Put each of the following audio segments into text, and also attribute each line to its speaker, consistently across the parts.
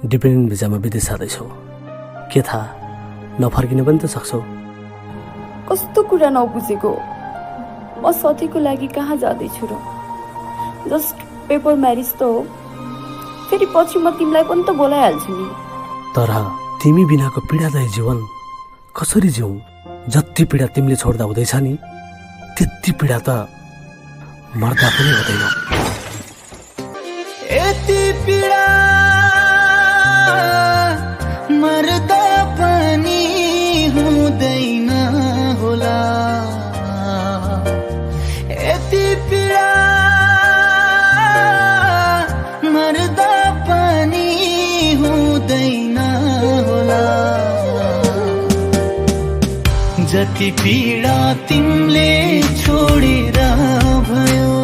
Speaker 1: Dependent भिजामा विदेश जाँदैछौ, के थाहा नफर्किन पनि त सक्छौ।
Speaker 2: कस्तो कुरा नबुझेको। म साथीको लागि कहाँ जाँदैछु र? जस्ट पेपर म्यारिज त हो। फेरि पछि म तिमीलाई पनि त बोलाइहाल्छु नि।
Speaker 1: तर तिमी बिनाको पीडादायी जीवन कसरी जिउ? जति पीडा तिमीले छोड्दा हुँदैछ नि, त्यति पीडा त मर्दा पनि हुँदैन।
Speaker 3: यति पीडा मर्दा पनि हुँदैन होला। यति पीडा मर्दा पनि हुँदैन होला। जति पीडा तिमीले छोडेर भयो,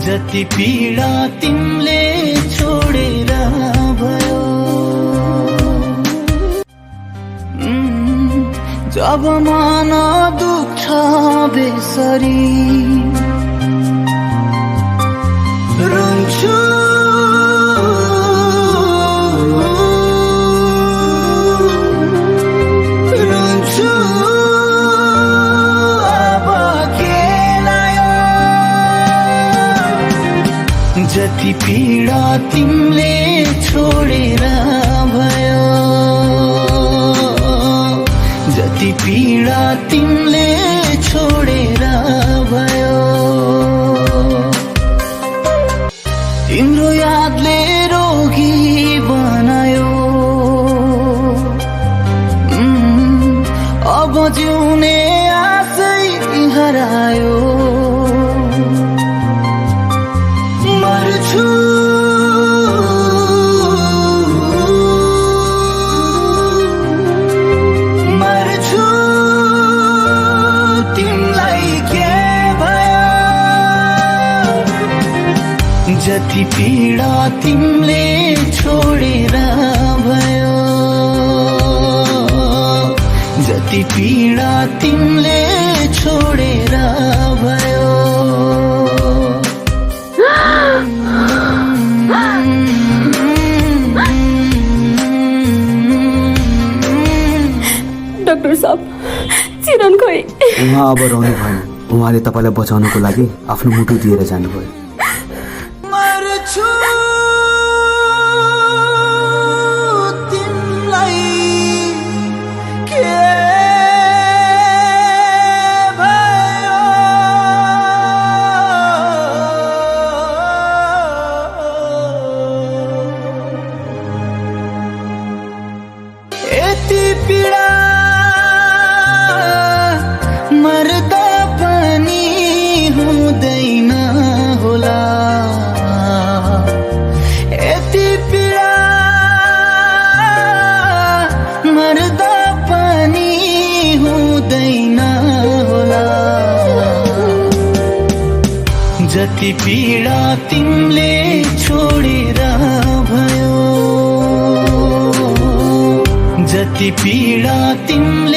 Speaker 3: जति पीडा तिमीले छोडेर भयो। जब मन दुख्छ बेसरी रुन्छु, रुन्छु अब के लायो। जति पीडा तिमीले छोडेर भयो, जति पीडा तिमीले छोडेर भयो। तिम्रो यादले रोगी बनायो, अब जिउने आशै हरायो। मर्छु मर्छु तिमीलाई के भयो। जति पीडा तिमीले छोडेर भयो, जति पीडा तिमीले छोडेर भयो।
Speaker 2: डाक्टर साहब, चिरन खोइ।
Speaker 4: उहाँ अब रहनु भएन। उहाँले तपाईँलाई बचाउनको लागि आफ्नो मुटु दिएर जानुभयो।
Speaker 3: मर्छु तिमीलाई के भयो। यति पीडा मर्दा पनि हुँदैन होला। यति पीडा मर्दा पनि हुँदैन होला। जति पीडा तिमीले छोडेर भयो, जति पीडा तिमीले